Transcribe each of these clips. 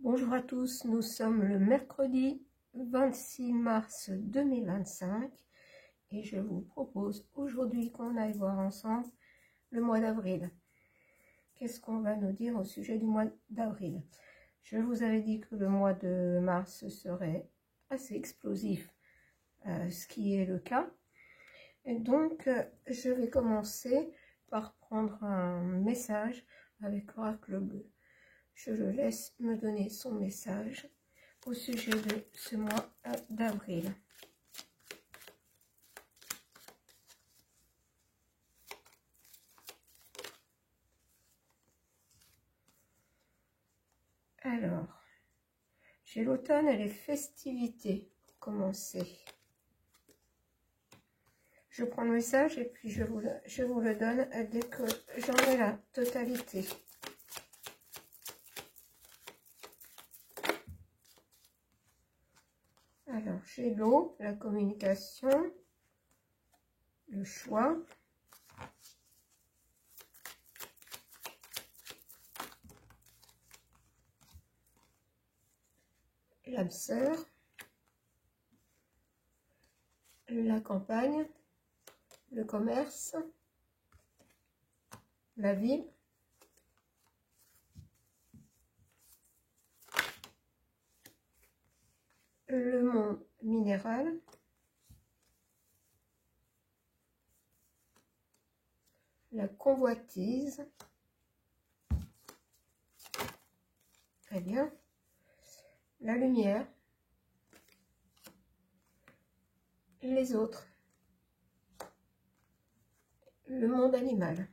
Bonjour à tous, nous sommes le mercredi 26 mars 2025 et je vous propose aujourd'hui qu'on aille voir ensemble le mois d'avril. Qu'est-ce qu'on va nous dire au sujet du mois d'avril? Je vous avais dit que le mois de mars serait assez explosif, ce qui est le cas. Et donc, je vais commencer par prendre un message avec l'oracle bleu. Je le laisse me donner son message au sujet de ce mois d'avril. Alors, j'ai l'automne et les festivités pour commencer. Je prends le message et puis je vous le donne dès que j'en ai la totalité. Alors, j'ai l'eau, la communication, le choix, l'âme sœur, la campagne, le commerce, la ville, le monde minéral, la convoitise, très bien, la lumière, les autres, le monde animal.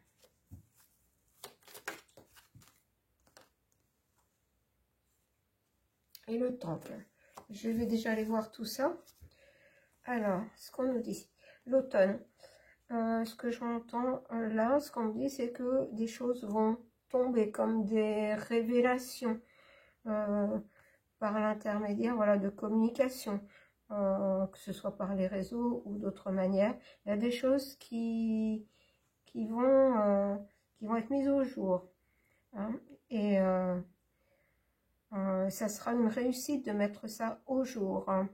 Et le temple. Je vais déjà aller voir tout ça. Alors, ce qu'on nous dit, l'automne. Ce que j'entends là, ce qu'on me dit, c'est que des choses vont tomber comme des révélations par l'intermédiaire, voilà, de communication, que ce soit par les réseaux ou d'autres manières. Il y a des choses qui vont être mises au jour. Hein, et ça sera une réussite de mettre ça au jour, hein,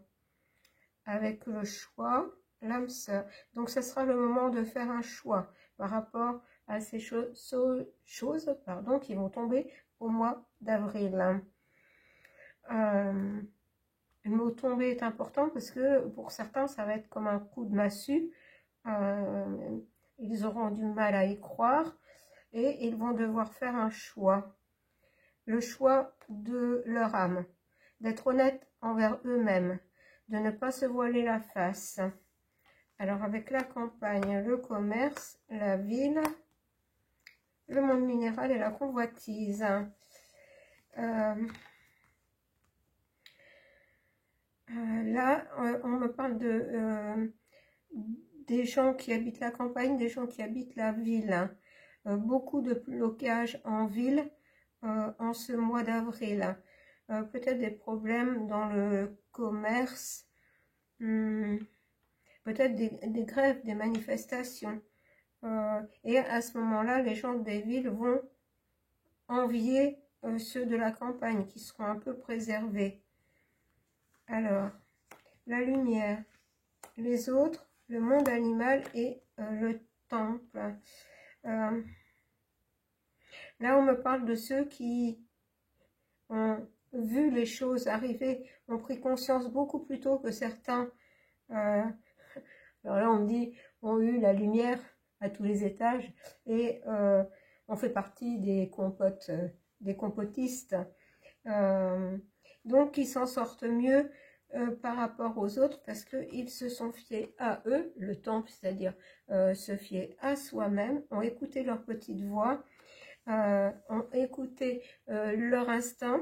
avec le choix, l'âme sœur. Donc, ce sera le moment de faire un choix par rapport à ces choses qui vont tomber au mois d'avril. Le mot tomber est important parce que pour certains, ça va être comme un coup de massue. Ils auront du mal à y croire et ils vont devoir faire un choix. Le choix de leur âme, d'être honnête envers eux-mêmes, de ne pas se voiler la face. Alors avec la campagne, le commerce, la ville, le monde minéral et la convoitise. Là, on me parle des gens qui habitent la campagne, des gens qui habitent la ville. Beaucoup de blocages en ville en ce mois d'avril. Peut-être des problèmes dans le commerce, peut-être des grèves, des manifestations. Et à ce moment-là, les gens des villes vont envier ceux de la campagne qui seront un peu préservés. Alors, la lumière, les autres, le monde animal et le temple. Là, on me parle de ceux qui ont vu les choses arriver, ont pris conscience beaucoup plus tôt que certains. Alors là, on me dit, ont eu la lumière à tous les étages et on fait partie des compotes, des compotistes. Donc, ils s'en sortent mieux par rapport aux autres parce qu'ils se sont fiés à eux, le temple, c'est-à-dire se fier à soi-même, ont écouté leur petite voix, ont écouté leur instinct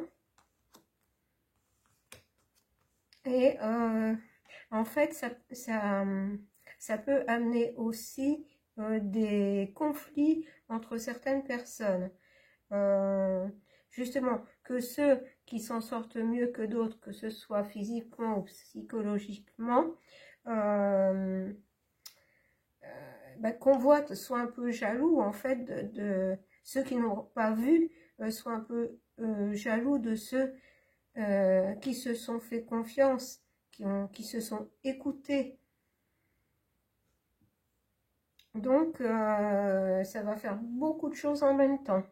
et en fait ça peut amener aussi des conflits entre certaines personnes. Justement, que ceux qui s'en sortent mieux que d'autres, que ce soit physiquement ou psychologiquement, convoitent, soient un peu jaloux en fait de ceux qui n'ont pas vu, soient un peu jaloux de ceux qui se sont fait confiance, qui se sont écoutés. Donc, ça va faire beaucoup de choses en même temps.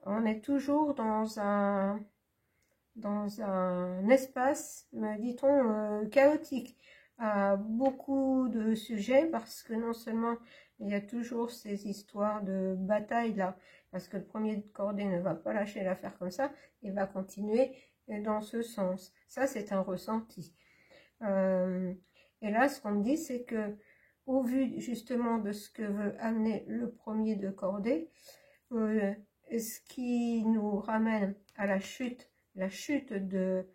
On est toujours dans un espace, dit-on, chaotique, à beaucoup de sujets, parce que non seulement il y a toujours ces histoires de bataille là, parce que le premier de cordée ne va pas lâcher l'affaire comme ça, il va continuer dans ce sens. Ça, c'est un ressenti. Et là, ce qu'on me dit, c'est que, au vu justement de ce que veut amener le premier de cordée, ce qui nous ramène à la chute de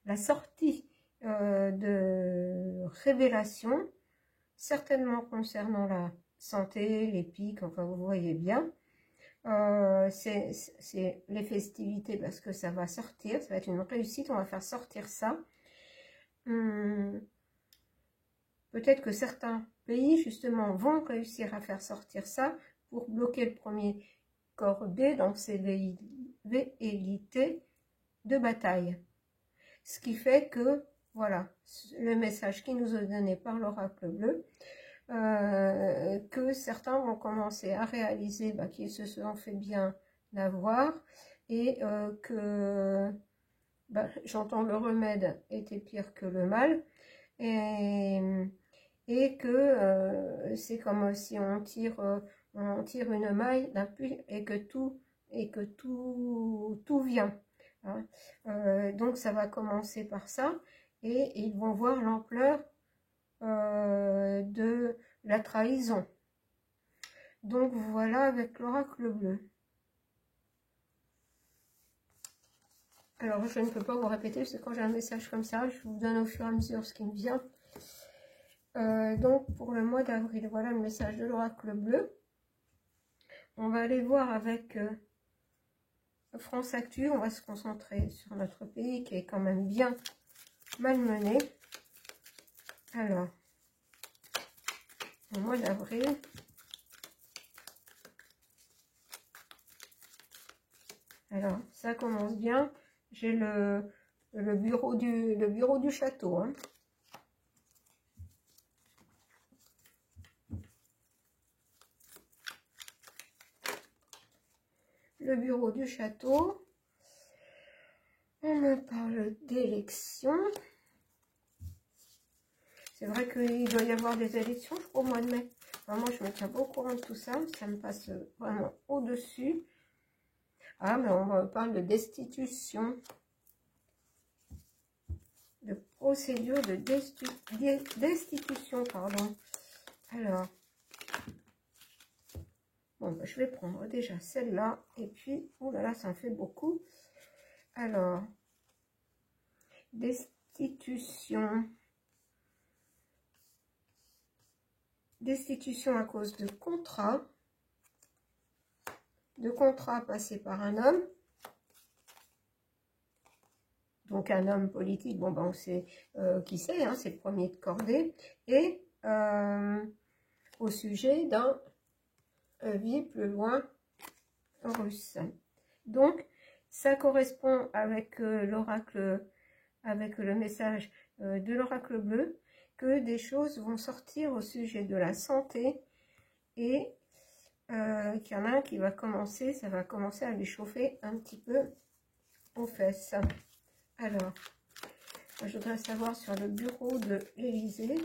la sortie de révélation, certainement concernant la santé, les pics, enfin vous voyez bien. C'est les festivités parce que ça va sortir, ça va être une réussite, on va faire sortir ça. Peut-être que certains pays justement vont réussir à faire sortir ça pour bloquer le premier cordée dans ses velléités de bataille. Ce qui fait que, voilà, le message qui nous est donné par l'oracle bleu, que certains vont commencer à réaliser qu'ils se sont fait bien d'avoir et que, j'entends le remède était pire que le mal, et que c'est comme si on tire une maille d'un puits et que tout vient. Hein. Donc ça va commencer par ça et ils vont voir l'ampleur de la trahison. Donc voilà avec l'oracle bleu. Alors je ne peux pas vous répéter parce que quand j'ai un message comme ça, je vous donne au fur et à mesure ce qui me vient. Donc pour le mois d'avril, voilà le message de l'oracle bleu. On va aller voir avec France Actu, on va se concentrer sur notre pays qui est quand même bien malmené. Alors, au mois d'avril, alors ça commence bien. J'ai le bureau du château. Hein. Le bureau du château. On me parle d'élections. C'est vrai qu'il doit y avoir des élections, je crois, au mois de mai. Enfin, moi, je me tiens pas au courant de tout ça. Ça me passe vraiment au-dessus. Ah, mais on me parle de destitution. De procédure de destitution, pardon. Alors, bon, je vais prendre déjà celle-là. Et puis, oh là là, ça en fait beaucoup. Alors, destitution. Destitution à cause de contrat passé par un homme. Donc, un homme politique, bon, ben, on sait qui c'est, hein, c'est le premier de cordée. Et au sujet d'un vie plus loin russe. Donc, ça correspond avec l'oracle, avec le message de l'oracle bleu, que des choses vont sortir au sujet de la santé et qu'il y en a un qui va commencer, ça va commencer à lui chauffer un petit peu aux fesses. Alors, je voudrais savoir sur le bureau de l'Élysée.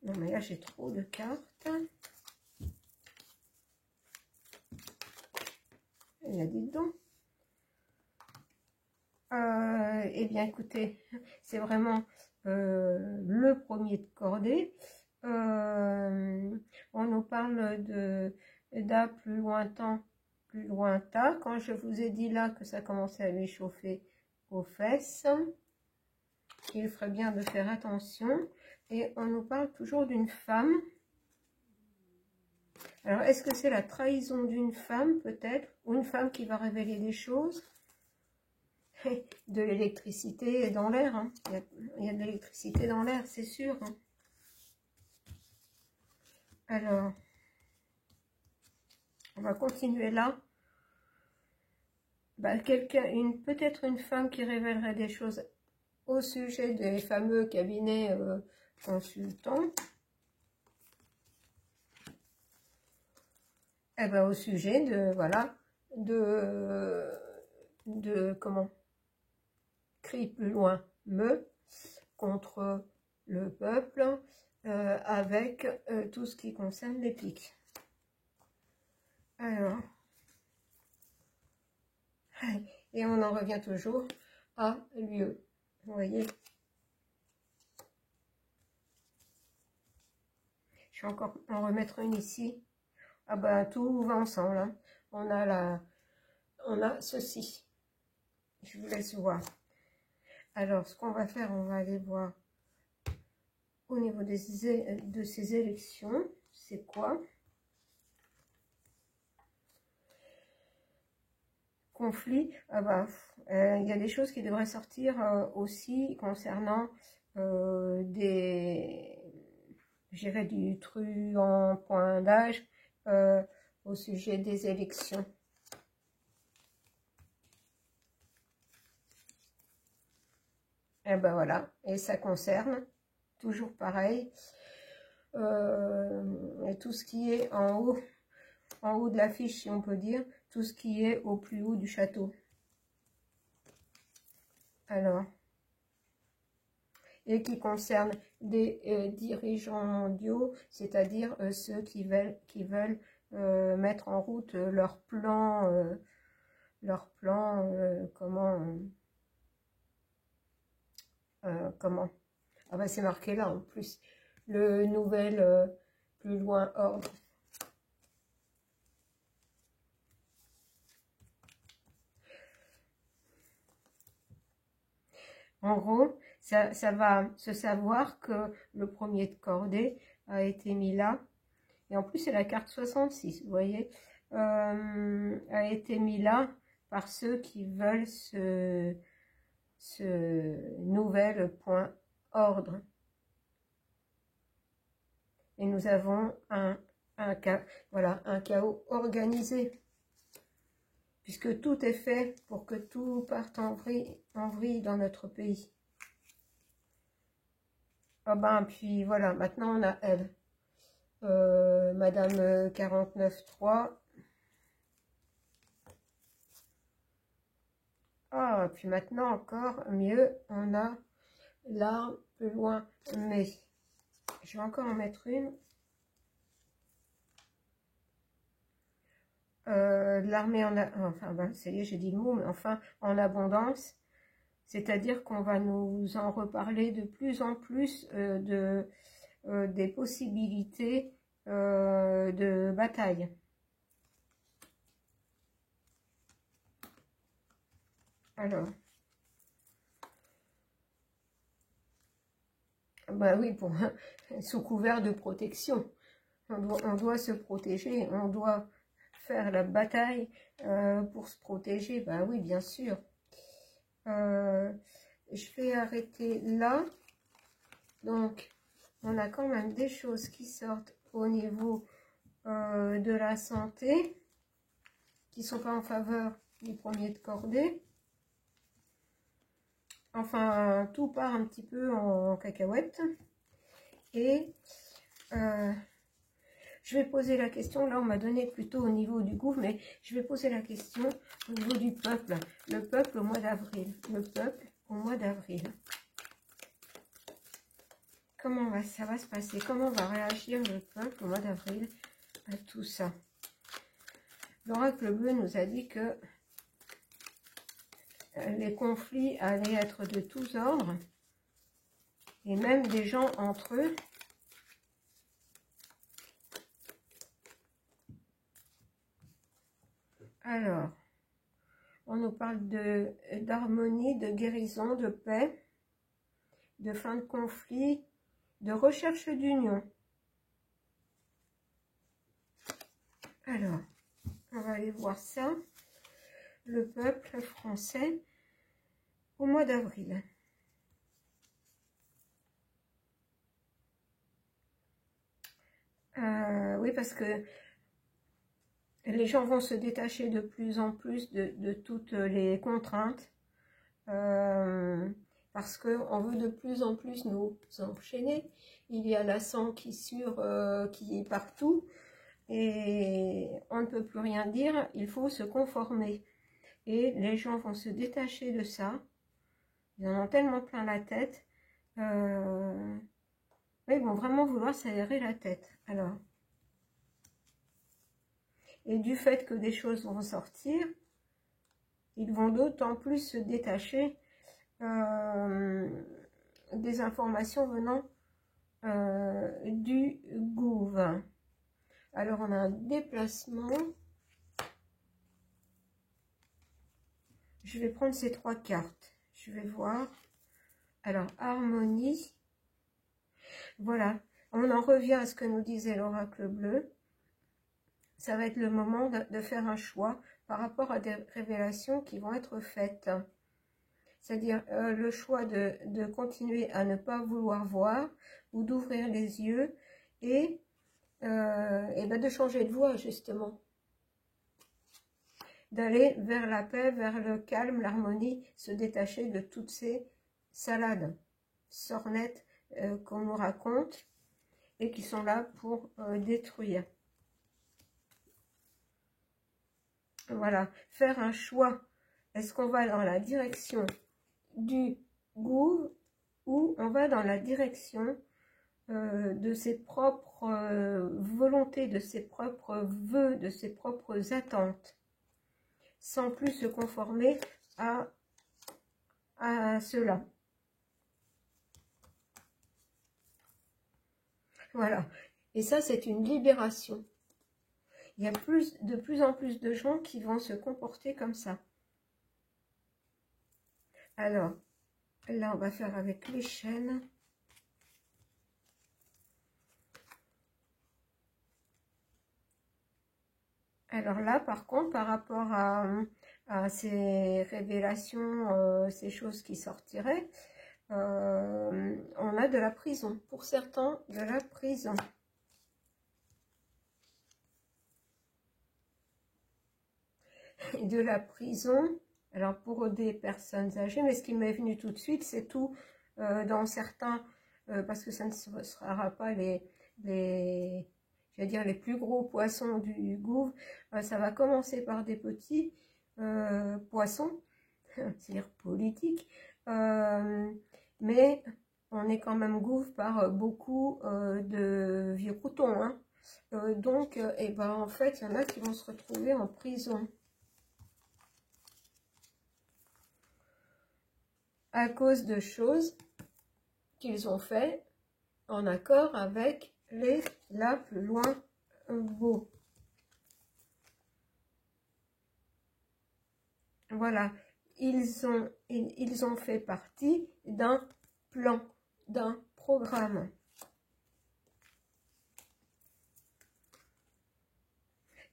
Non, mais là, j'ai trop de cartes. Il a dit donc. Eh bien, écoutez, c'est vraiment le premier de cordée. On nous parle d'A plus lointain, plus lointain. Quand je vous ai dit là que ça commençait à lui chauffer aux fesses, il ferait bien de faire attention. Et on nous parle toujours d'une femme. Alors, est-ce que c'est la trahison d'une femme, peut-être, ou une femme qui va révéler des choses? De l'électricité dans l'air, hein. Il y a de l'électricité dans l'air, c'est sûr. Hein. Alors, on va continuer là. bah, peut-être une femme qui révélerait des choses au sujet des fameux cabinets consultants. Eh ben, au sujet de, voilà, comment, crie plus loin, contre le peuple, avec tout ce qui concerne les pics. Alors, et on en revient toujours à l'UE. Vous voyez, je vais encore en remettre une ici. Ah ben, tout va ensemble, hein. On a ceci. Je vous laisse voir. Alors, ce qu'on va faire, on va aller voir au niveau de ces élections. C'est quoi? Conflit. Ah bah, il y a des choses qui devraient sortir aussi concernant j'irais du truand point d'âge au sujet des élections. Et ben voilà, et ça concerne toujours pareil et tout ce qui est en haut de l'affiche, si on peut dire, tout ce qui est au plus haut du château. Alors, et qui concerne des dirigeants mondiaux, c'est-à-dire ceux qui veulent mettre en route leur plan, comment ah ben c'est marqué là en plus, le nouvel plus loin ordre. En gros, ça va se savoir que le premier de cordée a été mis là. Et en plus, c'est la carte 66, vous voyez, a été mis là par ceux qui veulent ce nouvel point ordre. Et nous avons un chaos organisé, puisque tout est fait pour que tout parte en vrille dans notre pays. Ah ben, puis voilà, maintenant on a elle. Madame 49.3. Ah, puis maintenant encore mieux, on a là plus loin, mais je vais encore en mettre une. L'armée enfin ben, ça y est, j'ai dit le mot, mais enfin en abondance, c'est-à-dire qu'on va nous en reparler de plus en plus des possibilités de bataille. Alors, bah oui, sous couvert de protection, on doit se protéger, on doit faire la bataille pour se protéger. Bah oui, bien sûr. Je vais arrêter là. Donc, on a quand même des choses qui sortent au niveau de la santé, qui ne sont pas en faveur du premier de cordée. Enfin, tout part un petit peu en cacahuète. Et je vais poser la question, là on m'a donné plutôt au niveau du gouffre, mais je vais poser la question au niveau du peuple. Le peuple au mois d'avril. Le peuple au mois d'avril. Comment ça va se passer? Comment va réagir le peuple au mois d'avril à tout ça? L'oracle bleu nous a dit que les conflits allaient être de tous ordres, et même des gens entre eux. Alors, on nous parle d'harmonie, de guérison, de paix, de fin de conflit, de recherche d'union. Alors, on va aller voir ça. Le peuple français au mois d'avril. Oui, parce que Les gens vont se détacher de plus en plus de toutes les contraintes. Parce qu'on veut de plus en plus nous enchaîner. Il y a la censure qui est partout et on ne peut plus rien dire, il faut se conformer. Et les gens vont se détacher de ça, ils en ont tellement plein la tête, ils vont vraiment vouloir s'aérer la tête. Alors, et du fait que des choses vont sortir, ils vont d'autant plus se détacher des informations venant du gouv. Alors on a un déplacement. Je vais prendre ces 3 cartes. Je vais voir. Alors harmonie. Voilà. On en revient à ce que nous disait l'oracle bleu. Ça va être le moment de faire un choix par rapport à des révélations qui vont être faites. C'est-à-dire le choix de continuer à ne pas vouloir voir ou d'ouvrir les yeux et de changer de voie justement. D'aller vers la paix, vers le calme, l'harmonie, se détacher de toutes ces salades, sornettes qu'on nous raconte et qui sont là pour détruire. Voilà, faire un choix. Est-ce qu'on va dans la direction du gouv ou on va dans la direction de ses propres volontés, de ses propres vœux, de ses propres attentes, sans plus se conformer à cela. Voilà. Et ça, c'est une libération. Il y a de plus en plus de gens qui vont se comporter comme ça. Alors, là, on va faire avec les chaînes. Alors là, par contre, par rapport à ces révélations, ces choses qui sortiraient, on a de la prison. Pour certains, de la prison. Et de la prison, alors pour des personnes âgées, mais ce qui m'est venu tout de suite, c'est tout dans certains, parce que ça ne sera pas je vais dire les plus gros poissons du gouv, ça va commencer par des petits poissons, c'est-à-dire politiques, mais on est quand même gouv par beaucoup de vieux croutons, hein. Donc, en fait, il y en a qui vont se retrouver en prison. À cause de choses qu'ils ont fait en accord avec les là plus loin beaux. Voilà, ils ont fait partie d'un plan, d'un programme.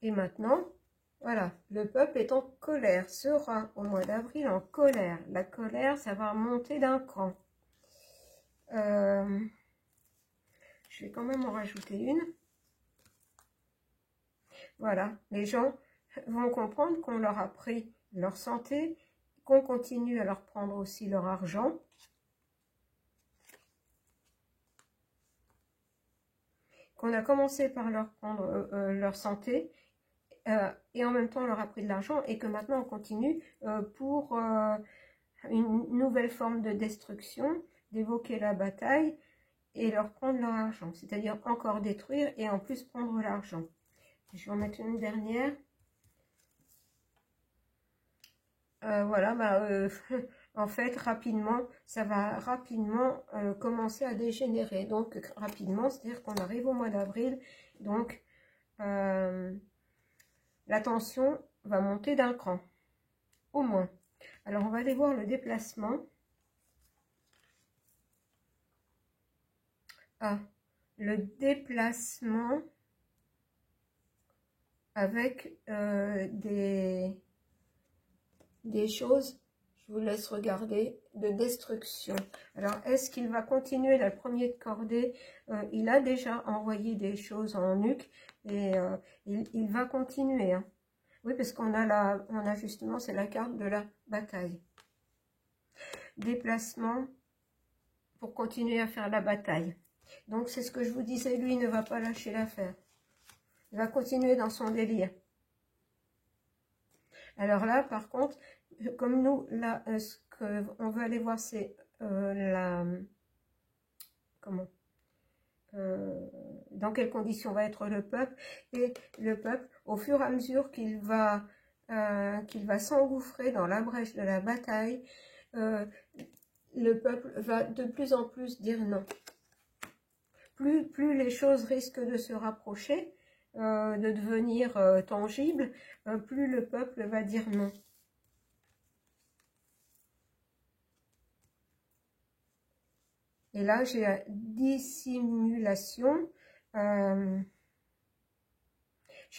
Et maintenant, voilà, le peuple est en colère, sera au mois d'avril en colère. La colère, ça va monter d'un cran. Je vais quand même en rajouter une. Voilà, les gens vont comprendre qu'on leur a pris leur santé, qu'on continue à leur prendre aussi leur argent. Qu'on a commencé par leur prendre leur santé, et en même temps on leur a pris de l'argent, et que maintenant on continue pour une nouvelle forme de destruction, d'évoquer la bataille et leur prendre leur argent, c'est-à-dire encore détruire et en plus prendre l'argent. Je vais en mettre une dernière. Voilà, en fait, rapidement, ça va rapidement commencer à dégénérer. Donc, rapidement, c'est-à-dire qu'on arrive au mois d'avril, donc la tension va monter d'un cran, au moins. Alors, on va aller voir le déplacement. Ah, le déplacement avec des choses, Je vous laisse regarder, de destruction. Alors, est-ce qu'il va continuer le premier de cordée? Il a déjà envoyé des choses en nuque et il va continuer. Hein. Oui, parce qu'on a on a justement, c'est la carte de la bataille. Déplacement pour continuer à faire la bataille. Donc, c'est ce que je vous disais, lui ne va pas lâcher l'affaire. Il va continuer dans son délire. Alors là, par contre, comme nous, là, ce qu'on veut aller voir, c'est dans quelles conditions va être le peuple. Et le peuple, au fur et à mesure qu'il va s'engouffrer dans la brèche de la bataille, le peuple va de plus en plus dire non. Plus les choses risquent de se rapprocher, de devenir tangibles, plus le peuple va dire non. Et là, j'ai la dissimulation. Je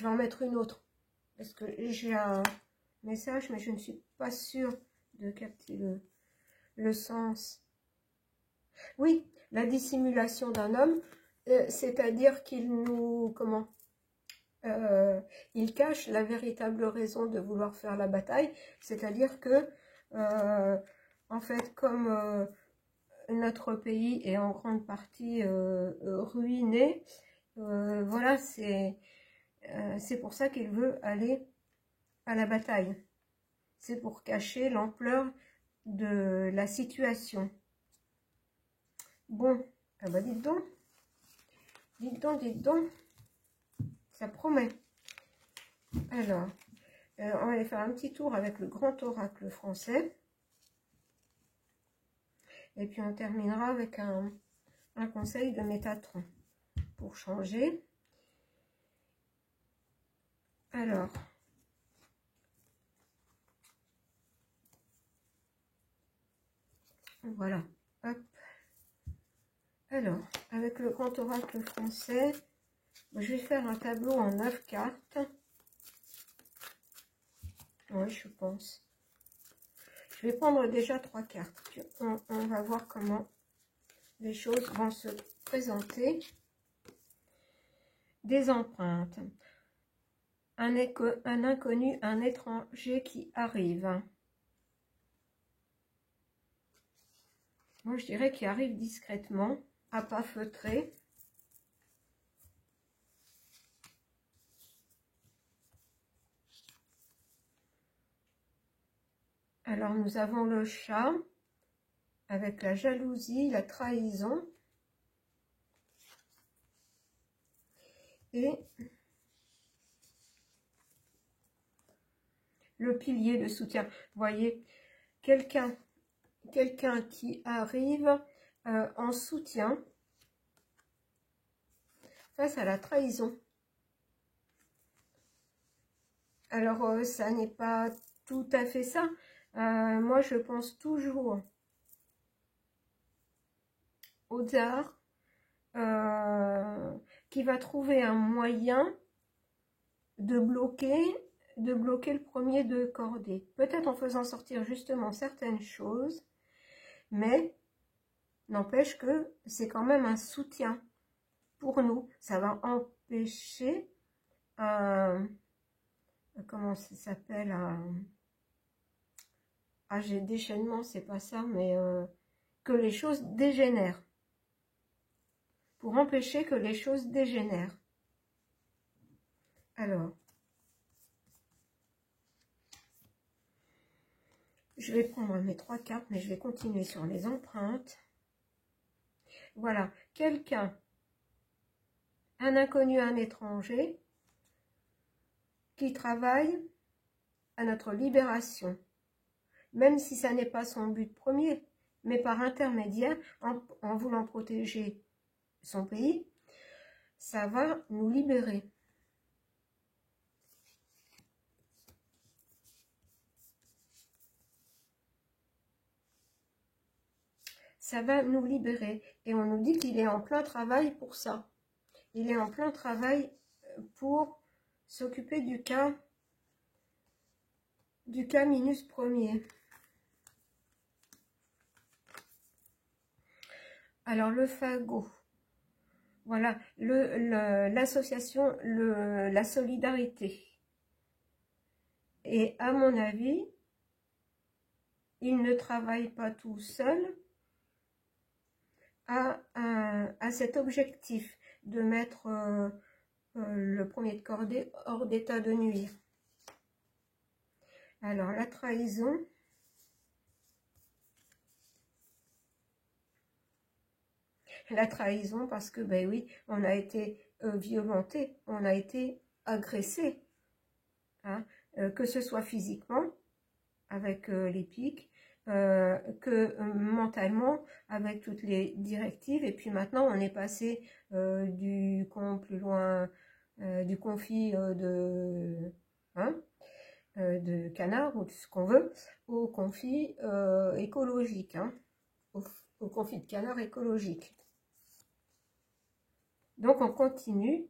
vais en mettre une autre. Parce que j'ai un message, mais je ne suis pas sûre de capter le sens. Oui, la dissimulation d'un homme, c'est-à-dire qu'il nous... il cache la véritable raison de vouloir faire la bataille. C'est-à-dire que, en fait, comme... notre pays est en grande partie ruiné. Voilà, c'est pour ça qu'il veut aller à la bataille. C'est pour cacher l'ampleur de la situation. Bon, ah bah dites donc, ça promet. Alors, on va aller faire un petit tour avec le grand oracle français. Et puis on terminera avec un conseil de Métatron pour changer. Alors, voilà. Hop. Alors, avec le grand oracle français, je vais faire un tableau en 9 cartes. Oui, je pense. Je vais prendre déjà 3 cartes. Puis on va voir comment les choses vont se présenter. Des empreintes. Un inconnu, un étranger qui arrive. Moi, je dirais qu'il arrive discrètement, à pas feutrer. Alors, nous avons le chat, avec la jalousie, la trahison. Et le pilier de soutien. Vous voyez, quelqu'un qui arrive en soutien face à la trahison. Alors, ça n'est pas tout à fait ça. Moi, je pense toujours au tsar qui va trouver un moyen de bloquer le premier de cordée. Peut-être en faisant sortir justement certaines choses, mais n'empêche que c'est quand même un soutien pour nous. Ça va empêcher comment ça s'appelle, j'ai déchaînement, c'est pas ça, mais que les choses dégénèrent. Pour empêcher que les choses dégénèrent. Alors, je vais prendre mes 3 cartes, mais je vais continuer sur les empreintes. Voilà, quelqu'un, un inconnu, un étranger, qui travaille à notre libération. Même si ça n'est pas son but premier, mais par intermédiaire, en voulant protéger son pays, ça va nous libérer. Ça va nous libérer. Et on nous dit qu'il est en plein travail pour ça. Il est en plein travail pour s'occuper du cas Minus premier. Alors, le fagot, voilà, l'association, la solidarité. Et à mon avis, il ne travaille pas tout seul à cet objectif de mettre le premier de cordée hors d'état de nuire. Alors, la trahison. La trahison parce que, ben oui, on a été violenté, on a été agressé, hein, que ce soit physiquement, avec les pics, que mentalement, avec toutes les directives, et puis maintenant, on est passé du con plus loin, du confit de canard, ou de ce qu'on veut, au confit écologique, hein, au confit de canard écologique. Donc on continue,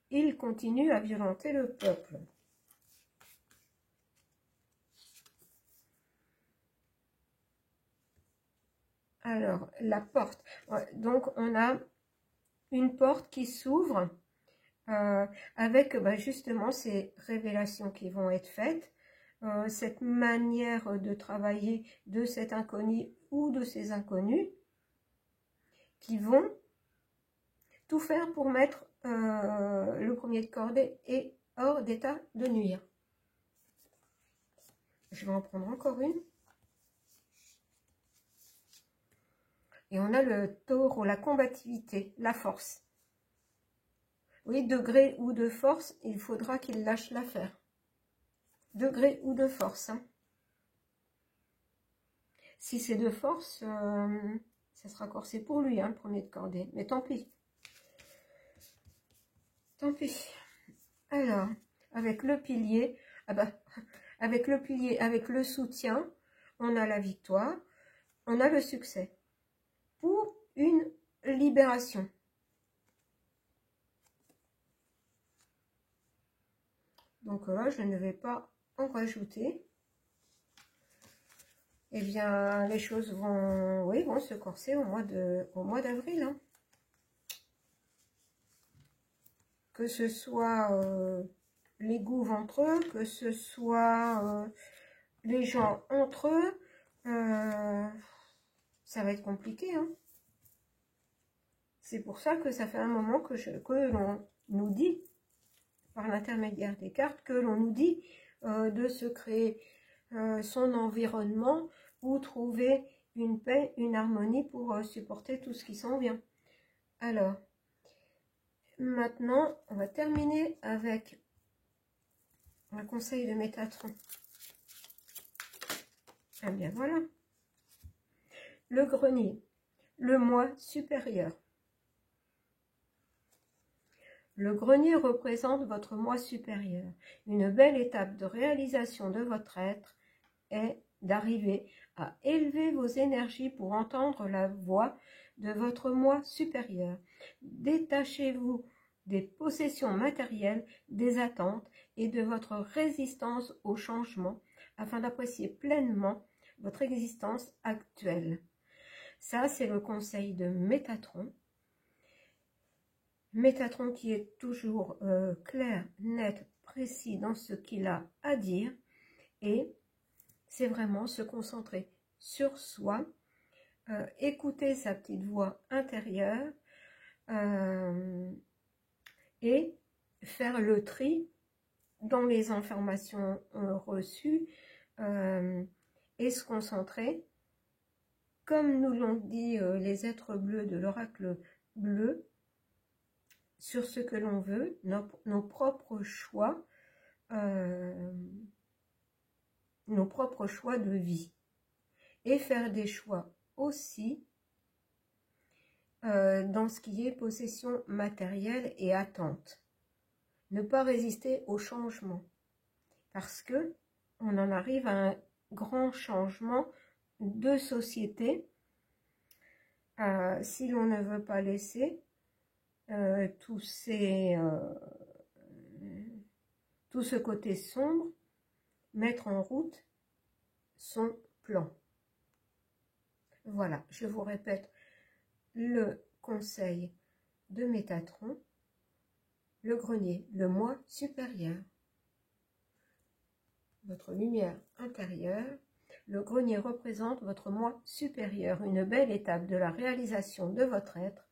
il continue à violenter le peuple. Alors, la porte. Donc on a une porte qui s'ouvre avec justement ces révélations qui vont être faites, cette manière de travailler de cet inconnu ou de ces inconnus qui vont tout faire pour mettre le premier de cordée et hors d'état de nuire. Je vais en prendre encore une. Et on a le taureau, la combativité, la force. Oui, de gré ou de force, il faudra qu'il lâche l'affaire. De gré ou de force. Hein. Si c'est de force, ça sera corsé pour lui, hein, le premier de cordée. Mais tant pis. Tant pis. Alors, avec le pilier, avec le pilier, avec le soutien, on a la victoire, on a le succès. Pour une libération. Donc là, je ne vais pas en rajouter. Eh bien, les choses vont, oui, vont se corser au mois d'avril. Hein. Que ce soit les gouves entre eux, que ce soit les gens entre eux, ça va être compliqué. Hein. C'est pour ça que ça fait un moment que l'on nous dit, par l'intermédiaire des cartes, que l'on nous dit de se créer son environnement ou trouver une paix, une harmonie pour supporter tout ce qui s'en vient. Alors, maintenant, on va terminer avec un conseil de Métatron. Eh bien, voilà. Le grenier, le moi supérieur. Le grenier représente votre moi supérieur. Une belle étape de réalisation de votre être est d'arriver à élever vos énergies pour entendre la voix de votre moi supérieur. Détachez-vous des possessions matérielles, des attentes et de votre résistance au changement afin d'apprécier pleinement votre existence actuelle. Ça, c'est le conseil de Métatron. Métatron qui est toujours clair, net, précis dans ce qu'il a à dire, et c'est vraiment se concentrer sur soi, écouter sa petite voix intérieure et faire le tri dans les informations reçues et se concentrer, comme nous l'ont dit les êtres bleus de l'oracle bleu, sur ce que l'on veut, nos propres choix, de vie. Et faire des choix aussi dans ce qui est possession matérielle et attente. Ne pas résister au changement. Parce que on en arrive à un grand changement de société si l'on ne veut pas laisser tout ce côté sombre mettre en route son plan. Voilà, je vous répète le conseil de Métatron, le grenier, le moi supérieur, votre lumière intérieure. Le grenier représente votre moi supérieur. Une belle étape de la réalisation de votre être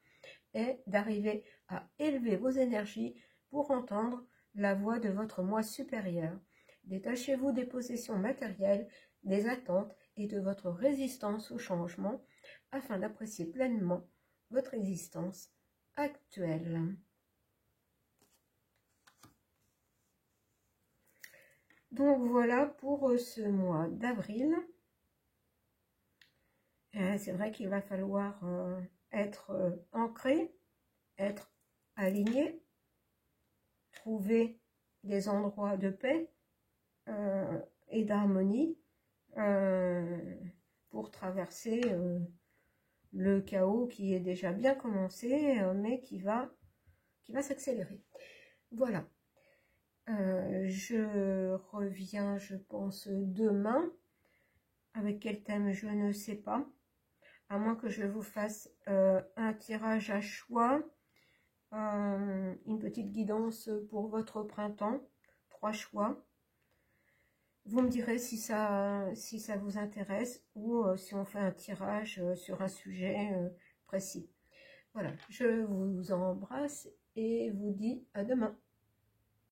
est d'arriver à élever vos énergies pour entendre la voix de votre moi supérieur. Détachez-vous des possessions matérielles, des attentes et de votre résistance au changement afin d'apprécier pleinement votre existence actuelle. Donc voilà pour ce mois d'avril. C'est vrai qu'il va falloir être ancré, être aligné, trouver des endroits de paix et d'harmonie pour traverser le chaos qui est déjà bien commencé, mais qui va s'accélérer. Voilà. Je reviens, je pense, demain. Avec quel thème, je ne sais pas. À moins que je vous fasse un tirage à choix, une petite guidance pour votre printemps, 3 choix. Vous me direz si ça vous intéresse ou si on fait un tirage sur un sujet précis. Voilà, je vous embrasse et vous dis à demain.